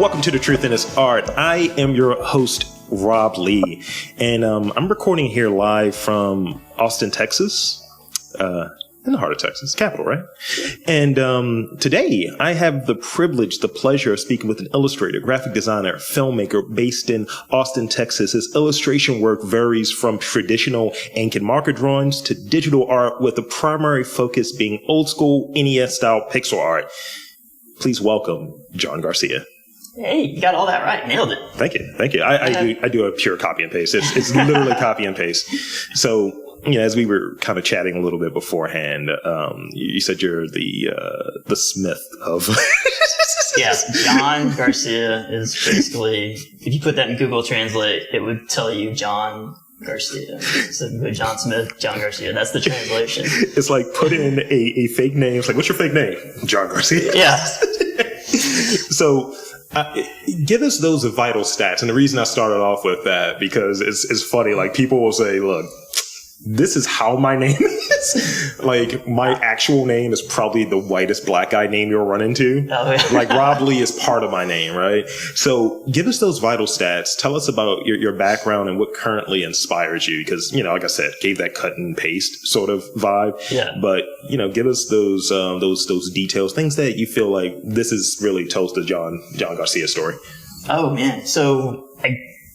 Welcome to The Truth in This Art. I am your host, Rob Lee, and I'm recording here live from Austin, Texas, in the heart of Texas, capital, right? And today I have the privilege, the pleasure of speaking with an illustrator, graphic designer, filmmaker based in Austin, Texas. His illustration work varies from traditional ink and marker drawings to digital art, with the primary focus being old school NES-style pixel art. Please welcome Jon Garcia. Hey, you got all that right. Nailed it. Thank you. Thank you. I do a pure copy and paste. It's literally copy and paste. So, as we were kind of chatting a little bit beforehand, you said you're the Smith of. Yeah, Jon Garcia is basically, if you put that in Google Translate, it would tell you Jon Garcia. So John Smith, Jon Garcia. That's the translation. It's like put in a fake name. It's like, what's your fake name? Jon Garcia. Yeah. So. Give us those vital stats. And the reason I started off with that, because it's funny, like people will say, look, this is how my name is. Like my actual name is probably the whitest black guy name you'll run into. Oh, yeah. Like Rob Lee is part of my name, right? So give us those vital stats. Tell us about your background and what currently inspires you. Because, like I said, gave that cut and paste sort of vibe. Yeah. But, give us those details, things that you feel like this is really tells the Jon Garcia story. Oh man. So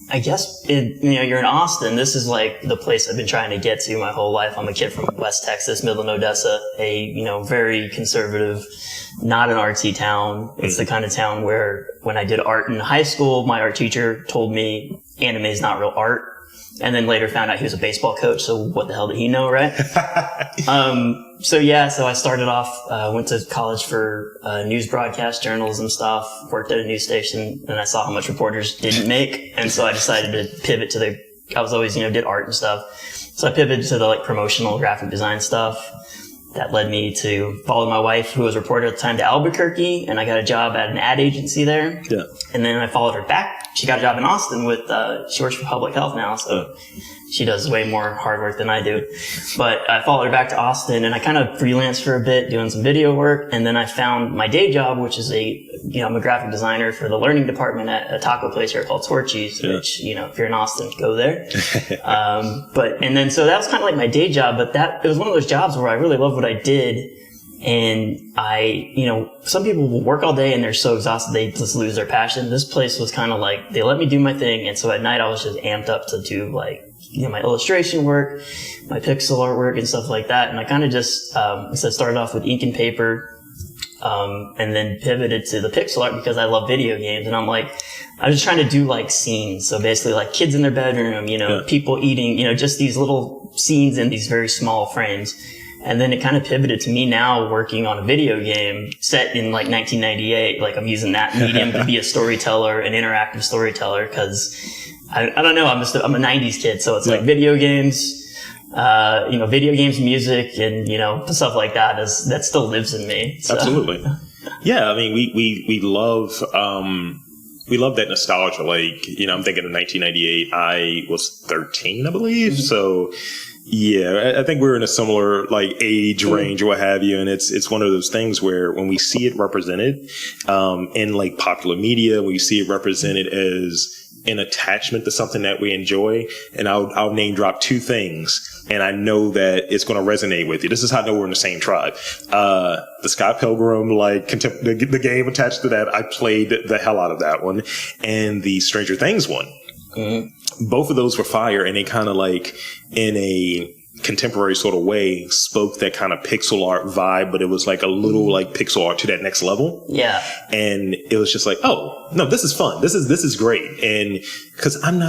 I guess, you're in Austin. This is like the place I've been trying to get to my whole life. I'm a kid from West Texas, Midland, Odessa, a, very conservative, not an artsy town. It's the kind of town where when I did art in high school, my art teacher told me anime is not real art. And then later found out he was a baseball coach. So what the hell did he know, right? So I started off, went to college for news broadcast journalism stuff, worked at a news station, and I saw how much reporters didn't make. And so I decided to pivot to I was always, did art and stuff. So I pivoted to the promotional graphic design stuff. That led me to follow my wife, who was a reporter at the time, to Albuquerque, and I got a job at an ad agency there. Yeah. And then I followed her back. She got a job in Austin she works for public health now, so she does way more hard work than I do. But I followed her back to Austin, and I kind of freelanced for a bit, doing some video work, and then I found my day job, which is I'm a graphic designer for the learning department at a taco place here called Torchy's, which, if you're in Austin, go there. So that was kind of like my day job, but it was one of those jobs where I really loved what I did. And some people will work all day and they're so exhausted they just lose their passion. This place was kind of like, they let me do my thing. And so at night I was just amped up to do my illustration work, my pixel artwork and stuff like that. And I kind of just, started off with ink and paper, and then pivoted to the pixel art because I love video games. And I was just trying to do scenes. So basically kids in their bedroom, people eating, just these little scenes in these very small frames. And then it kind of pivoted to me now working on a video game set in 1998. I'm using that medium to be a storyteller, an interactive storyteller, because I don't know, I'm a 90s kid. So it's video games, video games, music, and, stuff like that that still lives in me. So. Absolutely. Yeah. I mean, we love that nostalgia. I'm thinking of 1998. I was 13, I believe. Mm-hmm. So, yeah, I think we're in a similar age range or what have you, and it's one of those things where when we see it represented in popular media, we see it represented as an attachment to something that we enjoy, and I'll name drop two things, and I know that it's going to resonate with you. This is how I know we're in the same tribe. The Scott Pilgrim, the game attached to that, I played the hell out of that one, and the Stranger Things one. Mm-hmm. Both of those were fire, and they kind of in a contemporary sort of way spoke that kind of pixel art vibe, but it was a little pixel art to that next level. Yeah. And it was just oh, no, this is fun. This is great. And cause I'm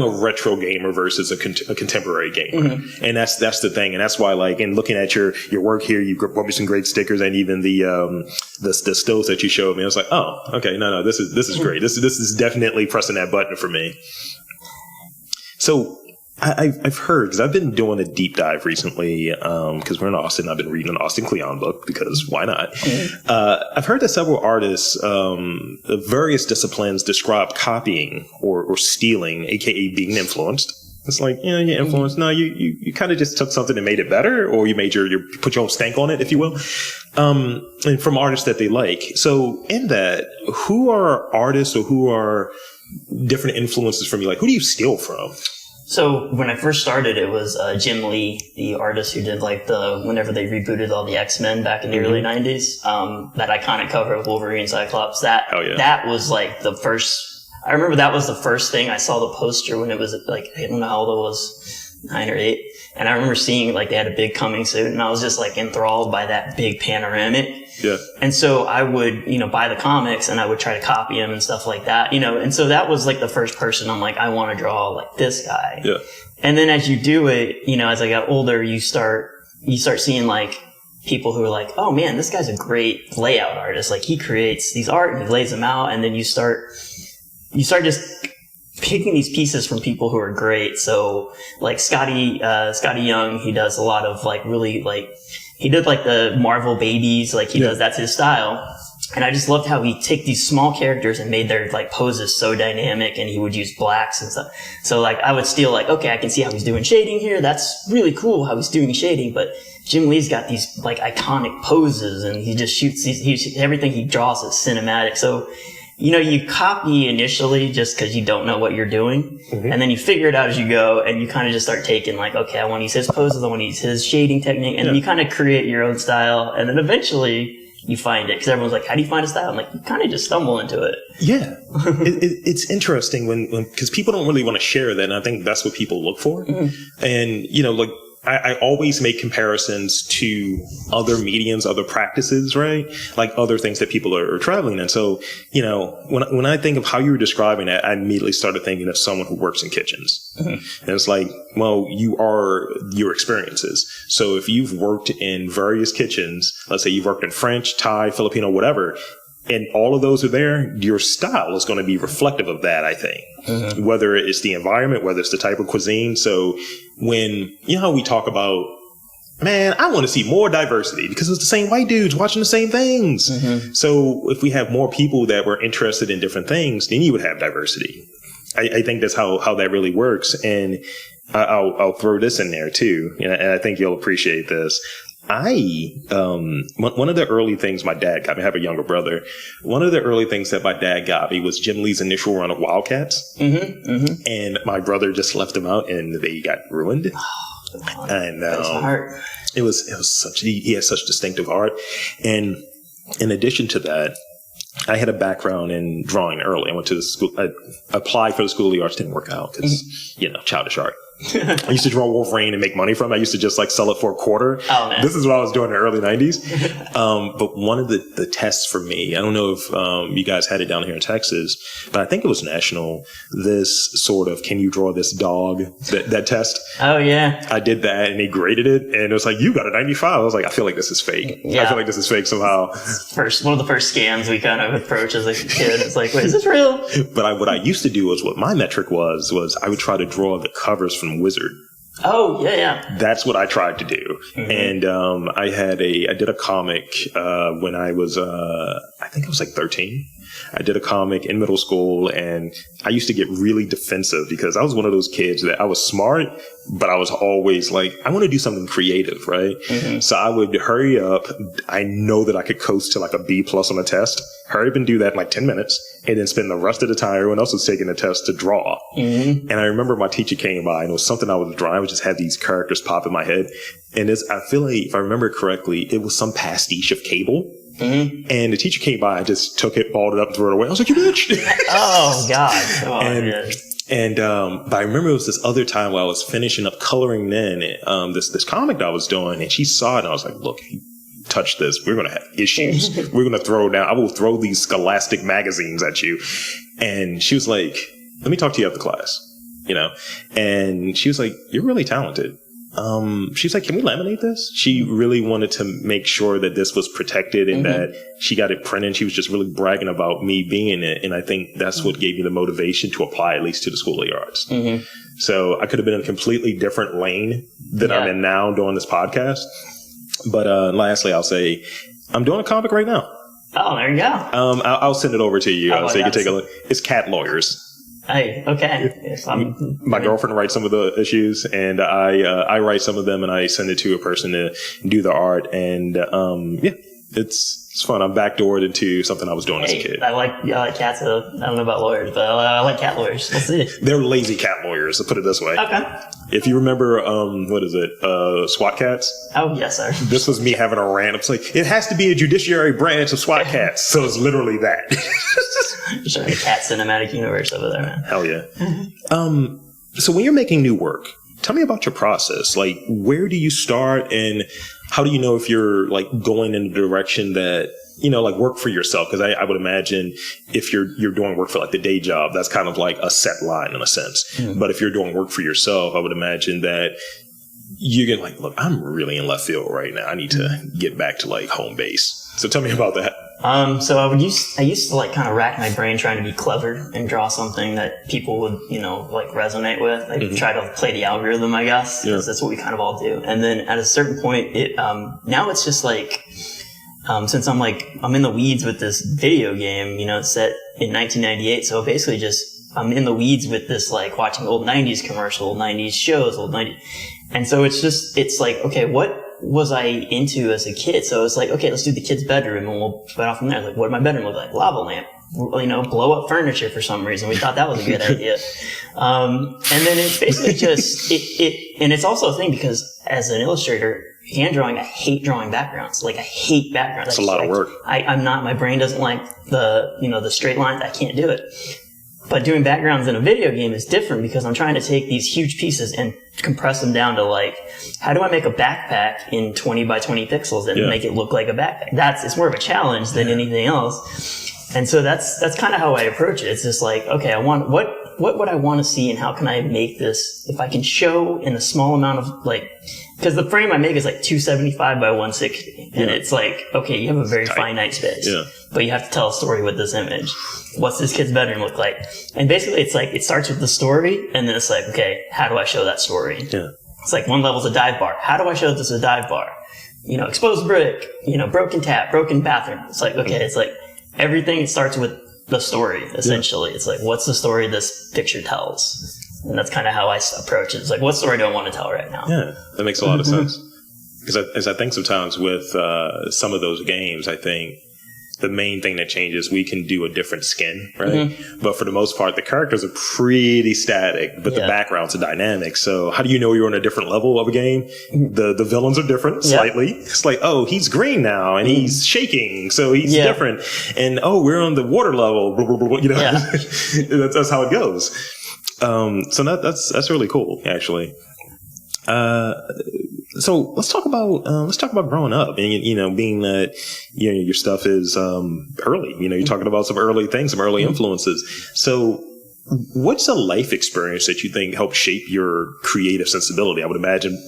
a retro gamer versus a contemporary gamer. Mm-hmm. And that's the thing. And that's why in looking at your work here, you brought me some great stickers and even the stills that you showed me. I was oh, okay. No, this is great. This is definitely pressing that button for me. So I've heard, because I've been doing a deep dive recently, because we're in Austin. I've been reading an Austin Kleon book because why not? Mm-hmm. I've heard that several artists of various disciplines describe copying or stealing, aka being influenced, It's like, you know, your influence. No, you kind of just took something and made it better, or you made you put your own stank on it, if you will. And from artists that they like. So in that, who are artists or who are different influences from you? Like, who do you steal from? So when I first started, it was Jim Lee, the artist who did like whenever they rebooted all the X-Men back in the early 90s, that iconic cover of Wolverine and Cyclops. That was like the first, I remember that was the first thing I saw the poster when it was like, I don't know how old I was, 9 or 8. And I remember seeing like they had a big coming soon, and I was just like enthralled by that big panoramic. Yeah. And so I would, buy the comics and I would try to copy them and stuff like that, and so that was like the first person I'm like, I want to draw like this guy. Yeah. And then as you do it, as I got older, you start seeing like people who are like, oh man, this guy's a great layout artist. Like he creates these art and he lays them out, and then you start just picking these pieces from people who are great. So like Scotty Young, he does a lot of like really like, he did like the Marvel babies, like that's his style. And I just loved how he take these small characters and made their like poses so dynamic, and he would use blacks and stuff. So like I would steal like, okay, I can see how he's doing shading here. That's really cool how he's doing shading. But Jim Lee's got these like iconic poses, and he just shoots everything he draws is cinematic. So, you copy initially just because you don't know what you're doing. Mm-hmm. And then you figure it out as you go, and you kind of just start taking like, okay, I want to use his poses, I want to use his shading technique. And then you kind of create your own style. And then eventually you find it, because everyone's like, how do you find a style? I'm like, you kind of just stumble into it. Yeah. It's interesting because people don't really want to share that. And I think that's what people look for. Mm-hmm. And, like, I always make comparisons to other mediums, other practices, right? Like other things that people are traveling in. So, when I think of how you were describing it, I immediately started thinking of someone who works in kitchens. Mm-hmm. And it's like, well, you are your experiences. So if you've worked in various kitchens, let's say you've worked in French, Thai, Filipino, whatever, and all of those are there, your style is going to be reflective of that, I think. Mm-hmm. Whether it's the environment, whether it's the type of cuisine. So when, how we talk about, man, I want to see more diversity because it's the same white dudes watching the same things. Mm-hmm. So if we have more people that were interested in different things, then you would have diversity. I think that's how that really works. And I'll throw this in there too. And I think you'll appreciate this. One of the early things my dad got me, I have a younger brother. One of the early things that my dad got me was Jim Lee's initial run of Wildcats. Mm-hmm, mm-hmm. And my brother just left them out and they got ruined. Oh, and, it was such, he has such distinctive art. And in addition to that, I had a background in drawing early. I went to the school, I applied for the School of the Arts, didn't work out because, childish art. I used to draw Wolverine and make money from it. I used to just like sell it for a quarter. Oh, man. This is what I was doing in the early 90s. But one of the tests for me, I don't know if you guys had it down here in Texas, but I think it was national, this sort of, can you draw this dog, that test. Oh, yeah. I did that and he graded it and it was like, you got a 95. I was like, I feel like this is fake. Yeah. I feel like this is fake somehow. One of the first scams we kind of approached as a kid. It's like, wait, is this real? But what I used to do was what my metric was I would try to draw the covers from Wizard. Oh, yeah. That's what I tried to do. Mm-hmm. And I did a comic when I was, I think I was like 13. I did a comic in middle school and I used to get really defensive because I was one of those kids that I was smart, but I was always like, I want to do something creative, right? Mm-hmm. So I would hurry up. I know that I could coast to like a B+ on a test. Hurry up and do that in like 10 minutes and then spend the rest of the time everyone else was taking the test to draw. Mm-hmm. And I remember my teacher came by and it was something I was drawing. I would just have these characters pop in my head. And I feel like if I remember correctly, it was some pastiche of Cable. Mm-hmm. And the teacher came by, I just took it, balled it up, and threw it away. I was like, you bitch. Oh, God. Come on, but I remember it was this other time while I was finishing up coloring then, this comic that I was doing, and she saw it, and I was like, look, if you touch this, we're going to have issues. We're going to throw down. I will throw these Scholastic magazines at you. And she was like, let me talk to you after class, and she was like, you're really talented. She's like, can we laminate this? She really wanted to make sure that this was protected and that she got it printed. She was just really bragging about me being in it. And I think that's what gave me the motivation to apply at least to the School of the Arts. Mm-hmm. So I could have been in a completely different lane than I'm in now doing this podcast. But lastly, I'll say I'm doing a comic right now. Oh, there you go. I'll send it over to you so you can take a look. It's Cat Lawyers. Hey, okay. If my girlfriend writes some of the issues, and I write some of them, and I send it to a person to do the art. And it's fun. I'm backdoored into something I was doing as a kid. I like cats. I don't know about lawyers, but I like cat lawyers. Let's see. They're lazy cat lawyers, to put it this way. Okay. If you remember, what is it? SWAT cats? Oh, yes, sir. This was me having a rant. It's like, it has to be a judiciary branch of SWAT cats. So it's literally that. You're starting a cat cinematic universe over there, man. Hell yeah. So when you're making new work, tell me about your process. Like, where do you start, and how do you know if you're like going in the direction that, you know, like work for yourself? Because I would imagine if you're doing work for like the day job, that's kind of like a set line in a sense. Mm-hmm. But if you're doing work for yourself, I would imagine that you get like, look, I'm really in left field right now. I need to get back to like home base. So tell me about that. So I used to like kind of rack my brain trying to be clever and draw something that people would, you know, like resonate with. Like try to play the algorithm, I guess, because that's what we kind of all do. And then at a certain point, now it's just like, since I'm in the weeds with this video game, you know, it's set in 1998. So basically just, I'm in the weeds with this, like watching old 90s commercial, old 90s shows, old 90s. And so it's like, okay, what was I into as a kid? So it's like, okay, let's do the kid's bedroom, and we'll put off from there. Like, what did my bedroom look like? Lava lamp, you know, blow up furniture for some reason. We thought that was a good idea. And then it basically just, and it's also a thing because as an illustrator, hand drawing, I hate drawing backgrounds. Like, I hate backgrounds. It's a lot of work. My brain doesn't like the straight lines. I can't do it. But doing backgrounds in a video game is different because I'm trying to take these huge pieces and compress them down to like, how do I make a backpack in 20 by 20 pixels and make it look like a backpack? It's more of a challenge than anything else. And so that's kind of how I approach it. It's just like, okay, what would I want to see, and how can I make this, if I can show in a small amount of like, because the frame I make is like 275 by 160. And it's like, okay, you have a very finite space, but you have to tell a story with this image. What's this kid's bedroom look like? And basically it's like, it starts with the story, and then it's like, okay, how do I show that story? Yeah. It's like one level's a dive bar. How do I show this a dive bar? You know, exposed brick, you know, broken tap, broken bathroom. It's like, okay, it's like everything starts with the story, essentially. Yeah. It's like, what's the story this picture tells? And that's kind of how I approach it. It's like, what story do I want to tell right now? Yeah, that makes a lot of sense. Because as I think sometimes with some of those games, I think the main thing that changes, we can do a different skin, right? Mm-hmm. But for the most part, the characters are pretty static, but the backgrounds are dynamic. So how do you know you're on a different level of a game? The villains are different slightly. It's like, oh, he's green now and he's shaking, so he's different. And oh, we're on the water level, blah, blah, blah, you know? That's how it goes. So that's really cool, actually. So let's talk about growing up, and you know, being that you know your stuff is early. You know, you're talking about some early things, some early influences. So, what's a life experience that you think helped shape your creative sensibility? I would imagine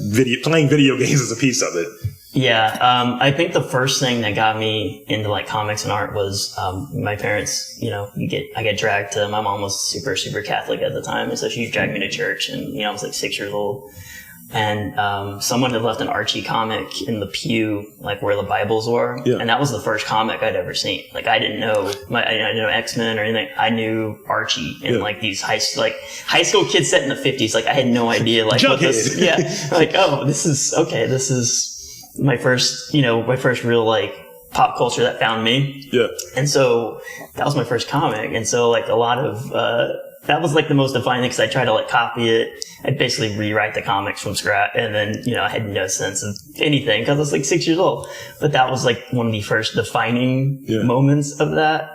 playing video games is a piece of it. Yeah, I think the first thing that got me into like comics and art was my parents. You know, I get dragged to. My mom was super, super Catholic at the time, and so she dragged me to church. And you know, I was like 6 years old, and someone had left an Archie comic in the pew, like where the Bibles were, and that was the first comic I'd ever seen. Like, I didn't know I didn't know X-Men or anything. I knew Archie and like these high school kids set in the 50s. Like, I had no idea like what this. Like, oh, this is okay. This is my first real like pop culture that found me. Yeah. And so that was my first comic. And so like a lot of, that was like the most defining thing, because I tried to like copy it. I'd basically rewrite the comics from scratch. And then, you know, I had no sense of anything because I was like 6 years old. But that was like one of the first defining moments of that.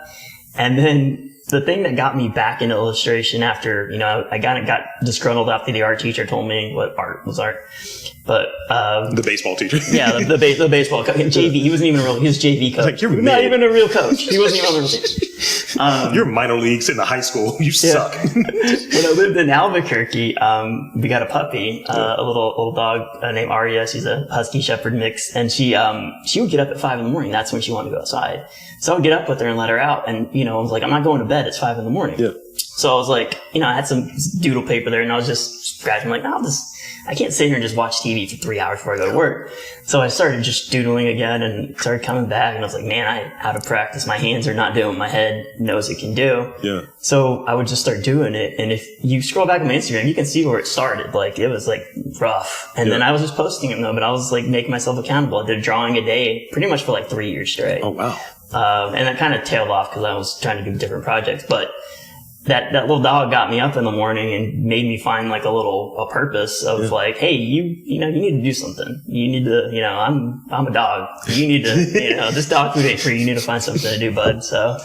And then the thing that got me back into illustration after, you know, I got disgruntled after the art teacher told me what art was art. But the baseball teacher. the baseball coach. JV. He wasn't even he was JV coach. Like, you're not even a real coach. He wasn't even a real coach. You're minor leagues in the high school. You suck. When I lived in Albuquerque, we got a puppy, a little dog named Aria. She's a husky shepherd mix, and she would get up at 5 a.m. That's when she wanted to go outside. So I would get up with her and let her out, and you know, I was like, I'm not going to bed. It's 5 a.m. Yeah. So I was like, I had some doodle paper there and I was just scratching like, I can't sit here and just watch TV for 3 hours before I go to work. So I started just doodling again and started coming back and I was like, man, out of practice. My hands are not doing what my head knows it can do. Yeah. So I would just start doing it. And if you scroll back on my Instagram, you can see where it started. Like it was like rough. And then I was just posting them though, but I was like making myself accountable. I did drawing a day pretty much for like 3 years straight. Oh, wow. And that kind of tailed off because I was trying to do different projects. But that little dog got me up in the morning and made me find like a purpose of like, hey, you need to do something. You need to, I'm a dog. You need to, this dog food ain't free. You need to find something to do, bud. So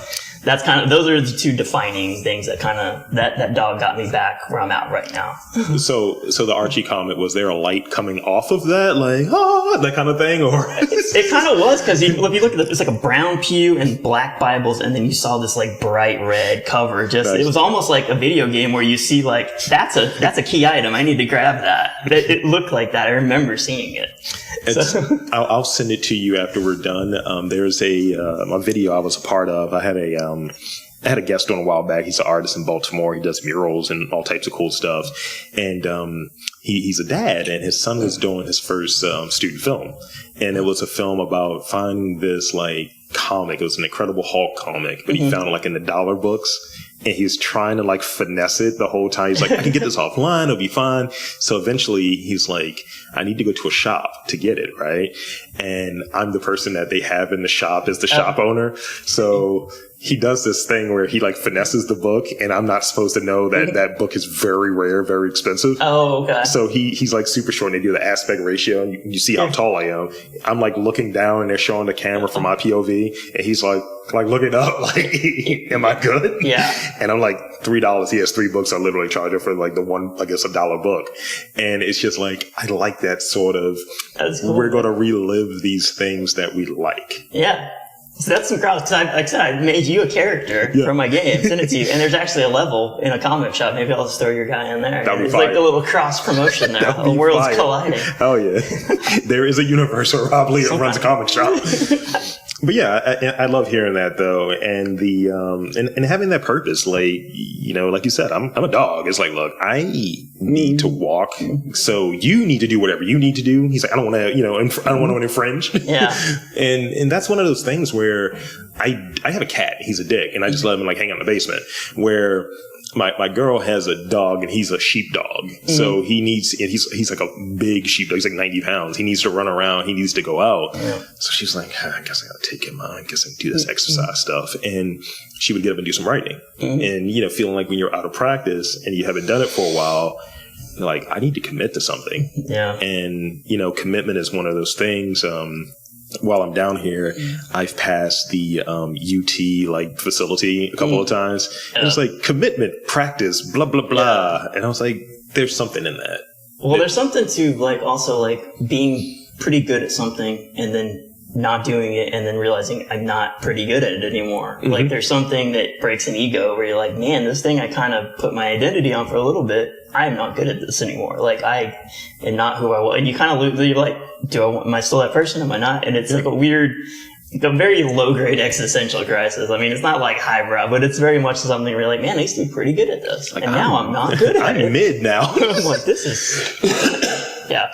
that's those are the two defining things that that dog got me back where I'm at right now. So the Archie comic, was there a light coming off of that? Like, that kind of thing? Or it kind of was, because if you look at it's like a brown pew and black Bibles, and then you saw this like bright red cover. It was almost like a video game where you see like, that's a key item. I need to grab that. But it looked like that. I remember seeing it. I'll send it to you after we're done. There's a video I was a part of. I had a guest on a while back. He's an artist in Baltimore. He does murals and all types of cool stuff. And he's a dad, and his son was doing his first student film. And it was a film about finding this like comic. It was an Incredible Hulk comic, but he found it like in the dollar books. And he was trying to like finesse it the whole time. He's like, I can get this offline. It'll be fine. So eventually he's like, I need to go to a shop to get it. Right. And I'm the person that they have in the shop as the shop owner. So he does this thing where he like finesses the book, and I'm not supposed to know that that book is very rare, very expensive. Oh, okay. So he's like super short, and they do the aspect ratio, and you see how tall I am. I'm like looking down, and they're showing the camera from my POV, and he's like looking up, like, am I good? Yeah. And I'm like, $3. He has 3 books. I literally charge him for like the one, I guess, $1 book. And it's just like, I like that sort of, cool. We're going to relive these things that we like. Yeah. So that's some crowd. Like I said, I made you a character from my game, send it to you, and there's actually a level in a comic shop. Maybe I'll just throw your guy in there. That'd be it's fire. like a little cross promotion there. The world's colliding. Oh yeah, there is a universe where Rob Lee runs a comic shop. But yeah, I love hearing that though, and the and having that purpose, like like you said, I'm a dog. It's like, look, I need to walk, so you need to do whatever you need to do. He's like, I don't want to, I don't want to infringe. Yeah, and that's one of those things where I have a cat. He's a dick, and I just let him like hang out in the basement. Where my girl has a dog, and he's a sheepdog. So he's like a big sheepdog. He's like 90 pounds. He needs to run around. He needs to go out. Yeah. So she's like, I guess I gotta take him out. I guess I can do this exercise stuff. And she would get up and do some writing. And, feeling like when you're out of practice and you haven't done it for a while, you're like, I need to commit to something. Yeah. And, commitment is one of those things. While I'm down here, I've passed the UT like facility a couple of times. Yeah. And it's like commitment, practice, blah, blah, blah. Yeah. And I was like, there's something in that. Well, there's something to like also like being pretty good at something and then not doing it and then realizing I'm not pretty good at it anymore. Like there's something that breaks an ego where you're like, man, this thing I kind of put my identity on for a little bit. I am not good at this anymore. Like I am not who I was. And you kind of lose, you're like, am I still that person? Am I not? And it's like a very low grade existential crisis. I mean, it's not like highbrow, but it's very much something where you're like, man, I used to be pretty good at this. Like, and now I'm not good at it. I'm mid now. I'm like, this is, yeah.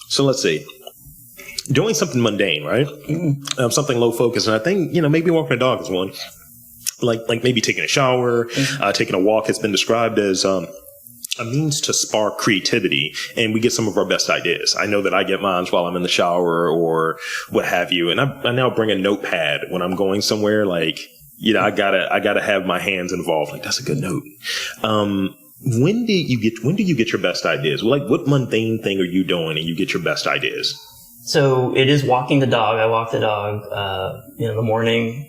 So let's see. Doing something mundane, right? Something low focus. And I think, maybe walking a dog is one. Like maybe taking a shower, taking a walk has been described as a means to spark creativity, and we get some of our best ideas. I know that I get mine while I'm in the shower or what have you, and I now bring a notepad when I'm going somewhere. Like, I gotta have my hands involved. Like, that's a good note. When do you get your best ideas? Like, what mundane thing are you doing and you get your best ideas? So it is walking the dog. I walk the dog, in the morning.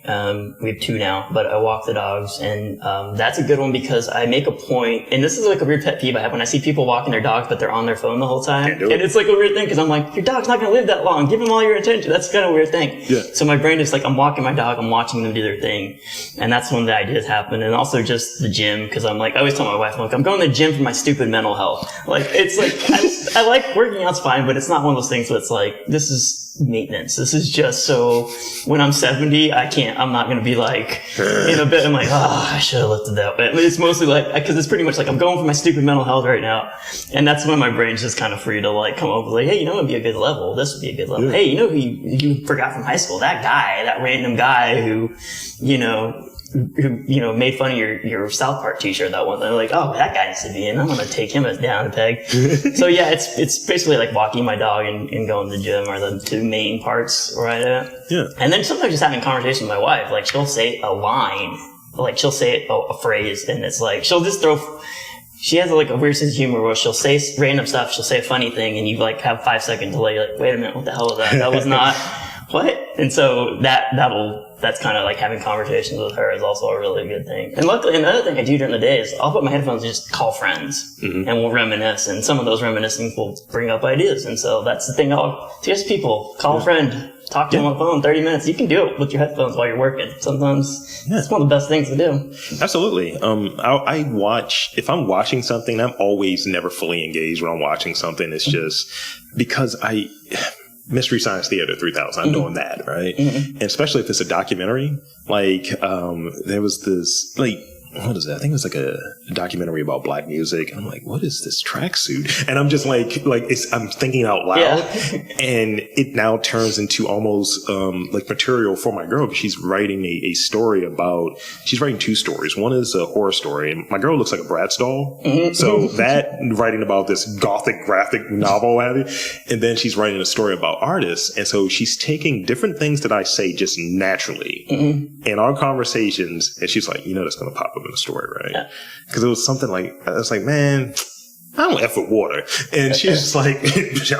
We have 2 now, but I walk the dogs, and that's a good one because I make a point, and this is like a weird pet peeve I have when I see people walking their dogs, but they're on their phone the whole time. And it's like a weird thing because I'm like, your dog's not going to live that long. Give him all your attention. That's kind of a weird thing. Yeah. So my brain is like, I'm walking my dog, I'm watching them do their thing. And that's when the ideas happen. And also just the gym, because I'm like, I always tell my wife, I'm going to the gym for my stupid mental health. Like, it's like, I like working out's fine, but it's not one of those things where it's like, this is maintenance. This is just so when I'm 70, I'm not going to be like, in a bit, I'm like, I should have lifted that. But it's mostly like, because it's pretty much like, I'm going for my stupid mental health right now. And that's when my brain's just kind of free to like come up with like, hey, it would be a good level. This would be a good level. Yeah. Hey, who you forgot from high school? That random guy who made fun of your South Park t-shirt that one. They're like, oh, that guy needs to be in. I'm going to take him down a peg. So yeah, it's basically like walking my dog and going to the gym are the two main parts where I do it. Yeah. And then sometimes just having conversation with my wife, like she'll say a line, like she'll say a phrase, and it's like, she'll just she has like a weird sense of humor where she'll say random stuff, she'll say a funny thing, and you like have 5 second delay, like, wait a minute, what the hell was that? That was not, what? And so that's kind of like having conversations with her is also a really good thing. And luckily, another thing I do during the day is I'll put my headphones and just call friends, and we'll reminisce. And some of those reminiscing will bring up ideas. And so that's the thing. I'll suggest people call a friend, talk to them on the phone 30 minutes. You can do it with your headphones while you're working. Sometimes it's one of the best things to do. Absolutely. If I'm watching something, I'm always never fully engaged when I'm watching something. It's just because Mystery Science Theater 3000. I'm doing that, right? And especially if it's a documentary, like, there was this, like, what is that? I think it was like a documentary about black music. And I'm like, what is this tracksuit? And I'm just like I'm thinking out loud, and it now turns into almost, like material for my girl. She's writing she's writing 2 stories. One is a horror story, and my girl looks like a Bratz doll. So that writing about this gothic graphic novel, and then she's writing a story about artists. And so she's taking different things that I say just naturally in our conversations. And she's like, that's going to pop up in the story, right? Because it was something like, I was like, man, I don't F with water. And she's just like,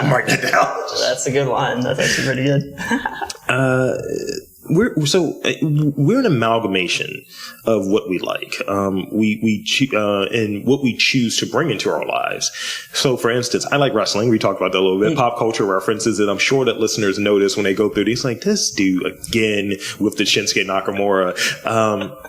I'm writing it down. That's a good line. That's actually pretty good. We're an amalgamation of what we like, and what we choose to bring into our lives. So, for instance, I like wrestling. We talked about that a little bit. Pop culture references, and I'm sure that listeners notice when they go through these, like, this dude again with the Shinsuke Nakamura.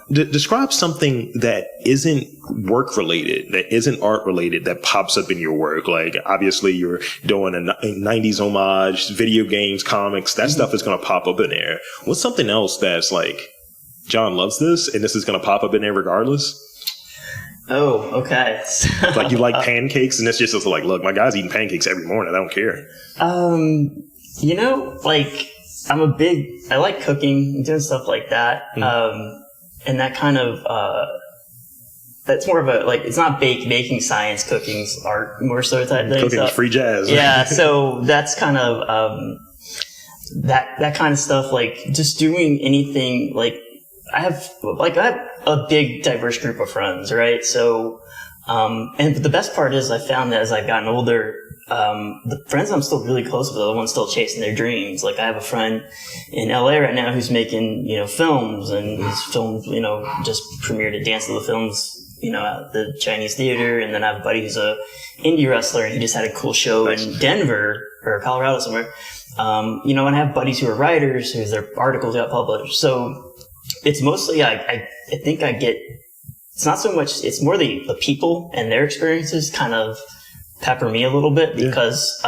Describe something that isn't work related, that isn't art related, that pops up in your work. Like, obviously, you're doing a 90s homage, video games, comics. That stuff is going to pop up in there. What's something else that's like, John loves this, and this is going to pop up in there regardless? Oh, okay. Like, you like pancakes, and it's just like, look, my guy's eating pancakes every morning. I don't care. Like, I like cooking and doing stuff like that. And that kind of, that's more of a, like, it's not baking science, cooking's art, more sort of type thing. Cooking's free jazz. Yeah, so that's kind of, that kind of stuff, like, just doing anything, like, I have a big diverse group of friends, right? So, and the best part is I found that as I've gotten older, the friends I'm still really close with are the ones still chasing their dreams. Like, I have a friend in LA right now who's making, films, and his film, just premiered at Dance of the Films, at the Chinese theater. And then I have a buddy who's a indie wrestler, and he just had a cool show in Denver or Colorado somewhere. And I have buddies who are writers whose their articles got published. So it's mostly, I think I get, it's not so much, it's more the people and their experiences kind of pepper me a little bit, because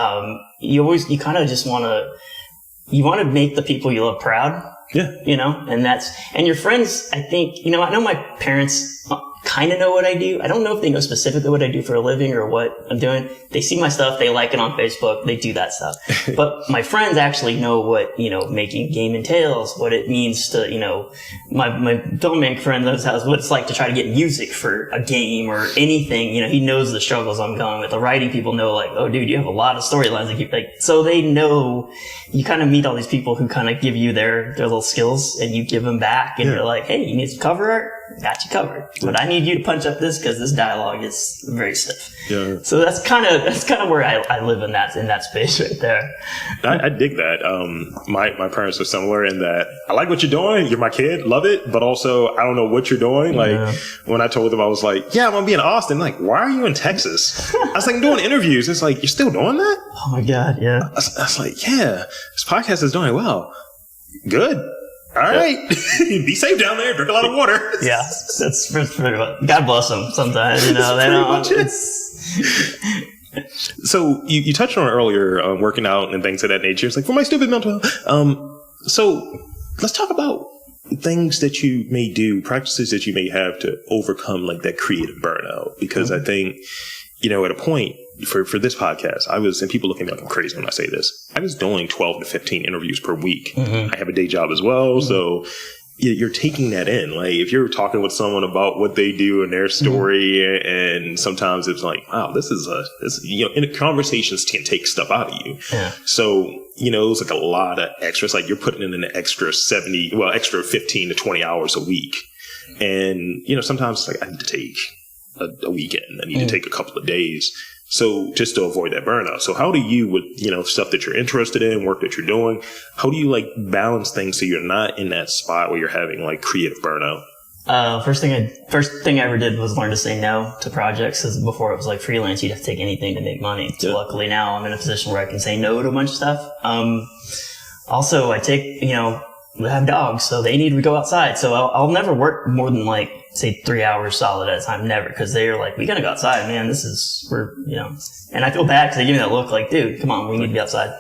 you kind of just want to make the people you love proud. Yeah. And your friends, I think, I know my parents kind of know what I do. I don't know if they know specifically what I do for a living or what I'm doing. They see my stuff, they like it on Facebook, they do that stuff. But my friends actually know what, making game entails, what it means to, my filmmaker friend knows what it's like to try to get music for a game or anything. He knows the struggles I'm going with. The writing people know, like, oh, dude, you have a lot of storylines that keep, like, so they know. You kind of meet all these people who kind of give you their little skills, and you give them back, and you're like, hey, you need some cover art? Got you covered. But I need you to punch up this because this dialogue is very stiff. Yeah. So that's kind of where I live in that space right there. I dig that. My parents are similar in that I like what you're doing. You're my kid, love it. But also, I don't know what you're doing. Like, when I told them, I was like, yeah, I'm gonna be in Austin. Like, why are you in Texas? I was like, I'm doing interviews. It's like, you're still doing that? Oh my God, yeah. I was like, yeah, this podcast is doing well. Good. All right. Be safe down there. Drink a lot of water. Yeah. That's pretty much, God bless them sometimes, they don't. So you touched on earlier, working out and things of that nature. It's like, for my stupid mental health. So let's talk about things that you may do, practices that you may have to overcome like that creative burnout. Because I think, at a point for this podcast, and people look at me like I'm crazy when I say this, I was doing 12 to 15 interviews per week. I have a day job as well. So you're taking that in. Like, if you're talking with someone about what they do and their story, and sometimes it's like, wow, and conversations can take stuff out of you. Yeah. So, it was like a lot of extras. Like, you're putting in an extra 15 to 20 hours a week. And, sometimes it's like, I need to take a weekend. I need to take a couple of days. So just to avoid that burnout. So how do you, with, stuff that you're interested in, work that you're doing, how do you like balance things so you're not in that spot where you're having like creative burnout? First thing I ever did was learn to say no to projects. Because before it was like freelance, you'd have to take anything to make money. So luckily now I'm in a position where I can say no to a bunch of stuff. Also I take, we have dogs, so they need to go outside. So I'll never work more than like, say 3 hours solid at a time. Never. Because they're like, we gotta go outside, man. And I feel bad because they give me that look like, dude, come on, we need to be outside.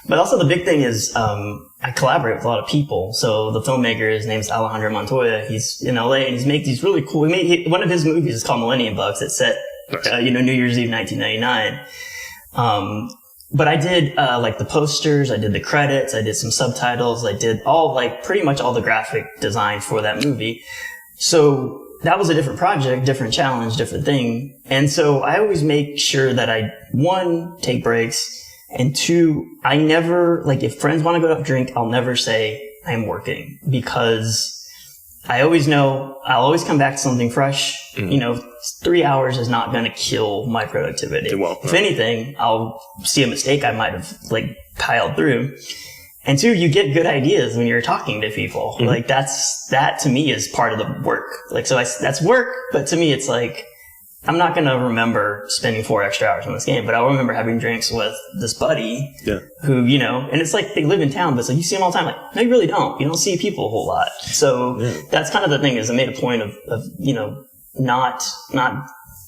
But also the big thing is, I collaborate with a lot of people. So the filmmaker, his name's Alejandro Montoya. He's in LA and he's making these really cool, one of his movies is called Millennium Bugs. It's set, New Year's Eve, 1999. But I did, like the posters, I did the credits, I did some subtitles, I did pretty much all the graphic design for that movie. So that was a different project, different challenge, different thing. And so I always make sure that I, one, take breaks, and two, I never, like if friends want to go out and drink, I'll never say I'm working, because I always know I'll always come back to something fresh. 3 hours is not going to kill my productivity. If anything, I'll see a mistake I might have like piled through. And two, you get good ideas when you're talking to people. Like that to me is part of the work. Like, so that's work, but to me it's like, I'm not going to remember spending 4 extra hours on this game, but I'll remember having drinks with this buddy who, and it's like they live in town, but it's like you see them all the time. Like, no, you really don't. You don't see people a whole lot. So that's kind of the thing, is I made a point of not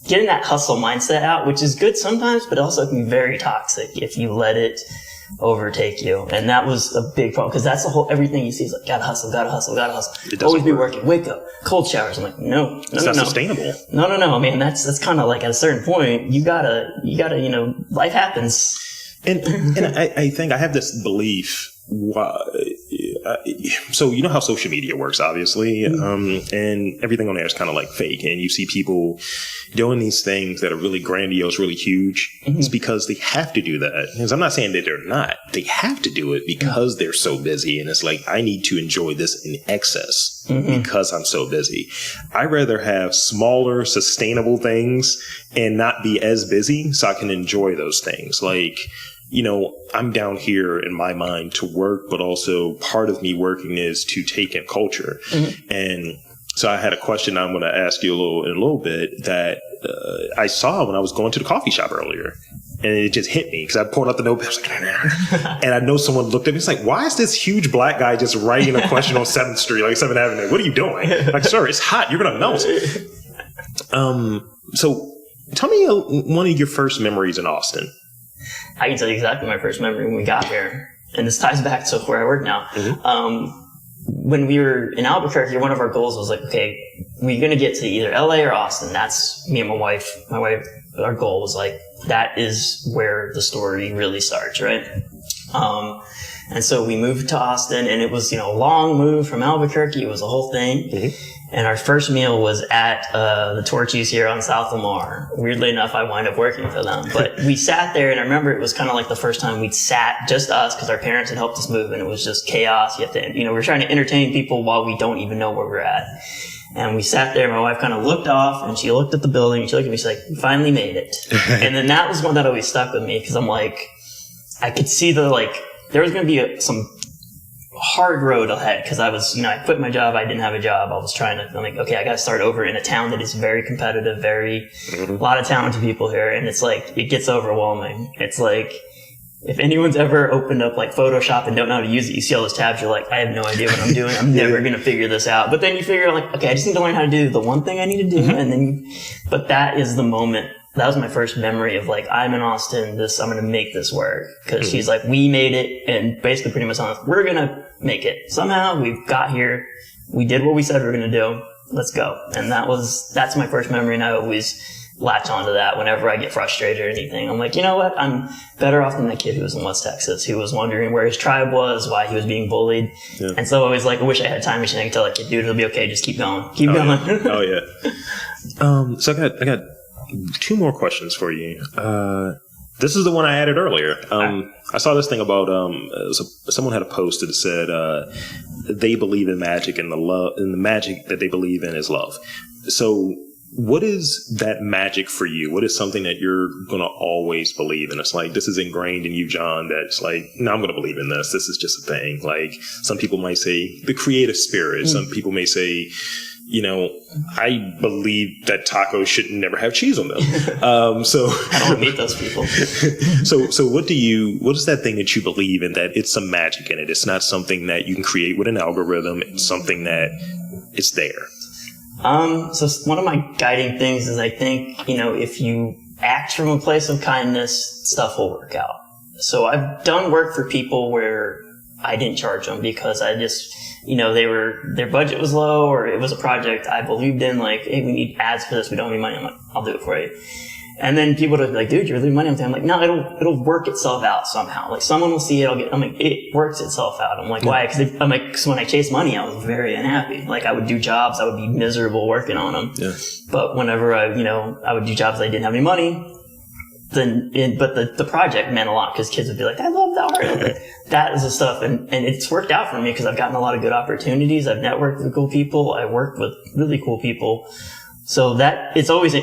getting that hustle mindset out, which is good sometimes, but also can be very toxic if you let it overtake you. And that was a big problem, because that's everything you see is like, gotta hustle. Always be working, wake up, cold showers. I'm like, no. It's not sustainable. No, man. That's kind of like at a certain point, you gotta, life happens. And I think I have this belief. So you know how social media works, obviously, and everything on there is kind of like fake, and you see people doing these things that are really grandiose, really huge. It's because they have to do that. Because I'm not saying that they're not. They have to do it because they're so busy, and it's like, I need to enjoy this in excess because I'm so busy. I'd rather have smaller, sustainable things and not be as busy so I can enjoy those things. Like, I'm down here in my mind to work, but also part of me working is to take in culture. And so I had a question I'm going to ask you in a little bit that I saw when I was going to the coffee shop earlier. And it just hit me because I pulled out the notepad. I was like, and I know someone looked at me. It's like, why is this huge black guy just writing a question on 7th Street, like 7th Avenue? What are you doing? Like, sir, it's hot. You're going to melt. So tell me one of your first memories in Austin. I can tell you exactly my first memory when we got here. And this ties back to where I work now. When we were in Albuquerque, one of our goals was like, okay, we're going to get to either LA or Austin. That's me and my wife. Our goal was like, that is where the story really starts, right? And so we moved to Austin, and it was, a long move from Albuquerque. It was a whole thing. And our first meal was at the Torchies here on South Lamar. Weirdly enough, I wound up working for them. But we sat there, and I remember it was kind of like the first time we'd sat, just us, because our parents had helped us move, and it was just chaos. You have to, we're trying to entertain people while we don't even know where we're at. And we sat there, my wife kind of looked off, and she looked at the building, and she looked at me, she's like, we finally made it. And then that was one that always stuck with me, because I'm like, I could see there was going to be some hard road ahead, because I was, I quit my job. I didn't have a job. I'm like, okay, I got to start over in a town that is very competitive, a lot of talented people here. And it's like, it gets overwhelming. It's like, if anyone's ever opened up like Photoshop and don't know how to use it, you see all those tabs, you're like, I have no idea what I'm doing. I'm never going to figure this out. But then you figure like, okay, I just need to learn how to do the one thing I need to do. And then, but that is the moment that was my first memory of like, I'm in Austin, I'm going to make this work. Cause she's like, we made it, and basically pretty much on us, we're going to make it. Somehow we've got here. We did what we said we were going to do. Let's go. And that's my first memory. And I always latch onto that whenever I get frustrated or anything. I'm like, you know what? I'm better off than that kid who was in West Texas, who was wondering where his tribe was, why he was being bullied. Yeah. And so I was like, I wish I had a time machine. I could tell that kid, dude, it'll be okay. Just keep going. Keep going. Yeah. Oh, yeah. So I got 2 more questions for you. This is the one I added earlier. I saw this thing about someone had a post that said they believe in magic, and the magic that they believe in is love. So what is that magic for you? What is something that you're going to always believe in? It's like, this is ingrained in you, Jon, that it's like, no, I'm going to believe in this. This is just a thing. Like, some people might say the creative spirit. Some people may say, you know, I believe that tacos should never have cheese on them. So I don't meet those people. So what is that thing that you believe in, that it's some magic in it? It's not something that you can create with an algorithm. It's something that it's there. So one of my guiding things is, I think, you know, if you act from a place of kindness, stuff will work out. So I've done work for people where I didn't charge them because I just, you know, their budget was low, or it was a project I believed in, like, hey, we need ads for this, we don't have any money. I'm like, I'll do it for you. And then people would be like, dude, you're leaving money on the I'm like, no, it'll work itself out somehow. Like, someone will see it. I'm like, it works itself out. I'm like, why? Cause when I chased money, I was very unhappy. Like, I would do jobs, I would be miserable working on them. Yeah. But whenever I would do jobs I didn't have any money, but the project meant a lot, because kids would be like, I love that art. Like, that is the stuff. And it's worked out for me because I've gotten a lot of good opportunities. I've networked with cool people. I worked with really cool people. So that it's always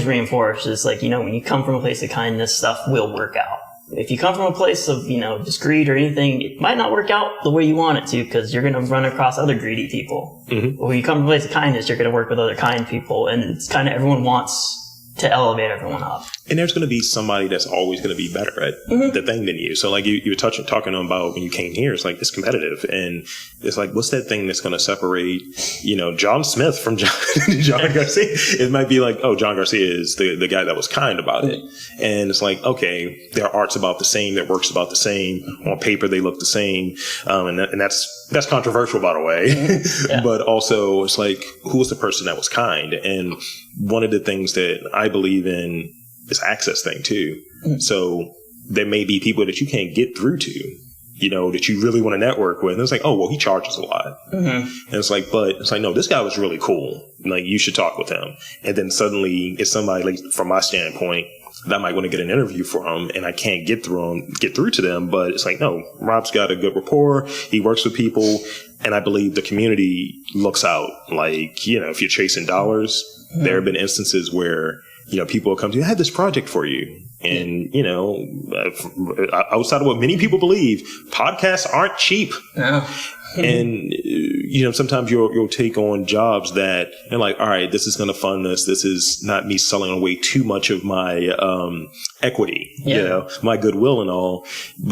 reinforced. It's like, you know, when you come from a place of kindness, stuff will work out. If you come from a place of, you know, just greed or anything, it might not work out the way you want it to, because you're going to run across other greedy people. Mm-hmm. But when you come from a place of kindness, you're going to work with other kind people, and it's kind of, everyone wants to elevate everyone up. And there's going to be somebody that's always going to be better at the thing than you. So like you were talking about when you came here, it's like, it's competitive. And it's like, what's that thing that's going to separate, you know, John Smith from Jon Garcia? It might be like, oh, Jon Garcia is the guy that was kind about it. And it's like, okay, their art's about the same, their work's about the same. On paper, they look the same. And that's controversial, by the way. Yeah. But also, it's like, who was the person that was kind? And one of the things that I believe in is access thing too. Mm-hmm. So there may be people that you can't get through to, you know, that you really want to network with. And it's like, oh, well, he charges a lot. Mm-hmm. And it's like, no, this guy was really cool. Like, you should talk with him. And then suddenly it's somebody, like, from my standpoint, that I might want to get an interview for him, and I can't get through to them. But it's like, no, Rob's got a good rapport. He works with people. And I believe the community looks out. Like, you know, if you're chasing dollars, there have been instances where, you know, people will come to you, I have this project for you. And, you know, outside of what many people believe, podcasts aren't cheap. No. And, you know, sometimes you'll take on jobs that you're like, all right, this is going to fund this. This is not me selling away too much of my equity, you know, my goodwill and all.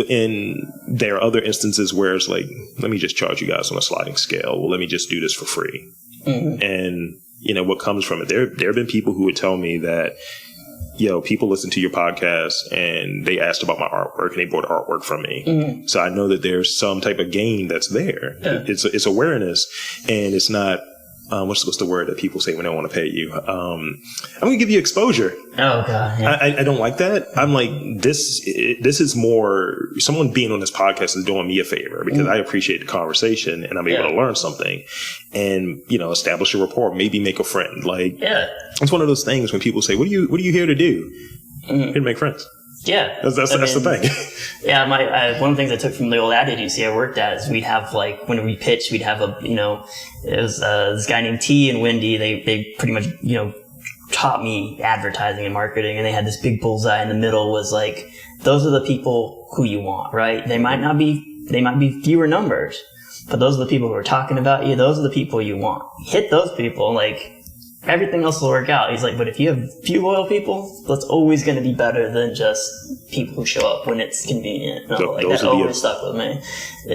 And there are other instances where it's like, let me just charge you guys on a sliding scale. Well, let me just do this for free. Mm-hmm. And, you know, what comes from it. There have been people who would tell me that, yo, people listen to your podcast and they asked about my artwork and they bought artwork from me. Mm-hmm. So I know that there's some type of gain that's there. Yeah. It's awareness, and it's not, what's the word that people say when they want to pay you? I'm going to give you exposure. Oh God. Yeah. I don't like that. I'm like, this is more, someone being on this podcast is doing me a favor, because I appreciate the conversation and I'm able to learn something and, you know, establish a rapport, maybe make a friend. Like, it's one of those things when people say, what are you here to do? Here to make friends. Yeah. That's the thing. Yeah. One of the things I took from the old ad agency I worked at is we'd have, like, when we pitched, we'd have it was, this guy named T and Wendy. They pretty much, you know, taught me advertising and marketing, and they had this big bullseye in the middle was like, those are the people who you want, right? They might be fewer numbers, but those are the people who are talking about you. Those are the people you want. Hit those people. Like, everything else will work out. He's like, but if you have a few loyal people, that's always going to be better than just people who show up when it's convenient. And So like, that always stuck with me.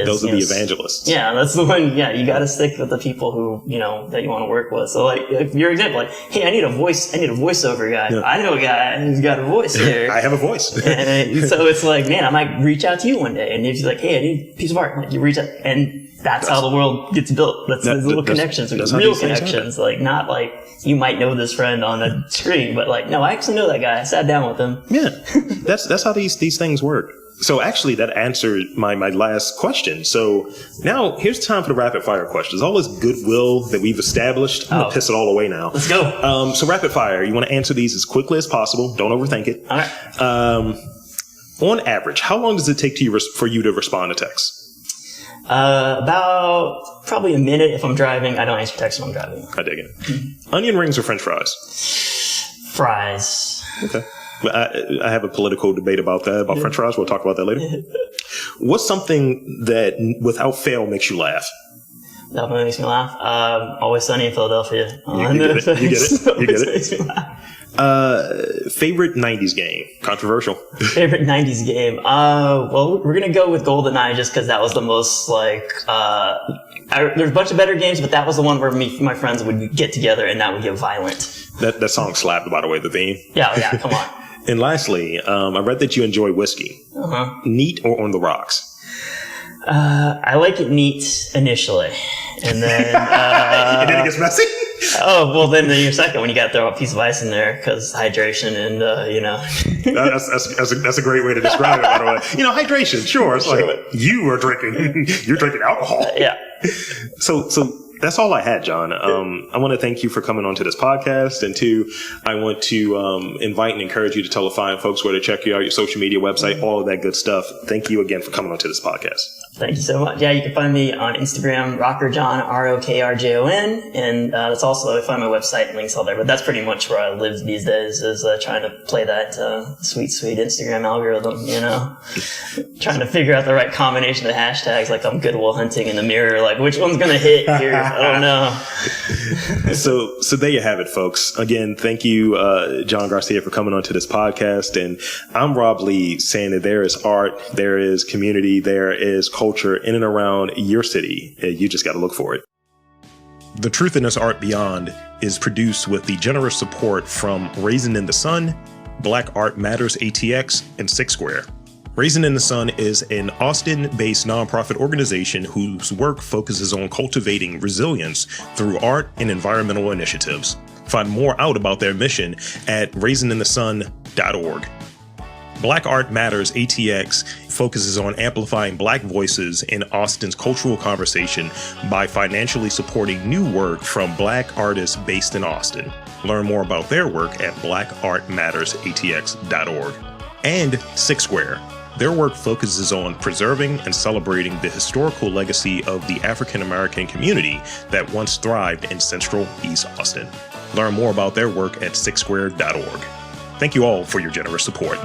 Those are the evangelists. Yeah, that's the one. Yeah, you got to stick with the people who, that you want to work with. So like, your example, like, hey, I need a voiceover guy. Yeah. I know a guy who's got a voice here. I have a voice. And so it's like, man, I might reach out to you one day. And if you're like, hey, I need a piece of art, like, you reach out, and that's how the world gets built. That's little connections, real connections. Like, not like you might know this friend on a screen, but like, no, I actually know that guy. I sat down with him. Yeah, that's how these things work. So actually, that answered my last question. So now here's time for the rapid fire questions. All this goodwill that we've established, I'm gonna piss it all away now. Let's go. So rapid fire. You want to answer these as quickly as possible. Don't overthink it. All right. On average, how long does it take for you to respond to texts? About probably a minute if I'm driving. I don't answer texts when I'm driving. I dig it. Onion rings or French fries? Fries. Okay. I have a political debate about that, about French fries. We'll talk about that later. What's something that, without fail, makes you laugh? That makes me laugh. Always Sunny in Philadelphia. You get it. Makes me laugh. Favorite 90s game? Controversial. Favorite 90s game? Well, we're going to go with GoldenEye just because that was the most, like, there's a bunch of better games, but that was the one where my friends would get together and that would get violent. That song slapped, by the way, the theme. Yeah, come on. And lastly, I read that you enjoy whiskey. Uh-huh. Neat or on the rocks? I like it neat initially. And then... and then it gets messy? Oh, well, then your second one, you got to throw a piece of ice in there because hydration and, That's a great way to describe it, by the way. Hydration, sure. It's like you are drinking. You're drinking alcohol. Yeah. So that's all I had, John. I want to thank you for coming onto this podcast. And two, I want to invite and encourage you to tell the fine folks where to check you out, your social media website, all of that good stuff. Thank you again for coming onto this podcast. Thank you so much. Yeah, you can find me on Instagram, RockerJon, ROKRJON. And that's also, I find my website and links all there. But that's pretty much where I live these days, is trying to play that sweet Instagram algorithm, trying to figure out the right combination of hashtags. Like, I'm Good Will Hunting in the mirror. Like, which one's going to hit here? I don't know. So there you have it, folks. Again, thank you, Jon Garcia, for coming onto this podcast. And I'm Rob Lee, saying that there is art, there is community, there is culture in and around your city. You just got to look for it. The Truth in This Art Beyond is produced with the generous support from Raisin in the Sun, Black Art Matters ATX, and Six Square. Raisin in the Sun is an Austin-based nonprofit organization whose work focuses on cultivating resilience through art and environmental initiatives. Find more out about their mission at raisinинthesun.org. Black Art Matters ATX focuses on amplifying Black voices in Austin's cultural conversation by financially supporting new work from Black artists based in Austin. Learn more about their work at blackartmattersatx.org. And Six Square. Their work focuses on preserving and celebrating the historical legacy of the African American community that once thrived in Central East Austin. Learn more about their work at sixsquare.org. Thank you all for your generous support.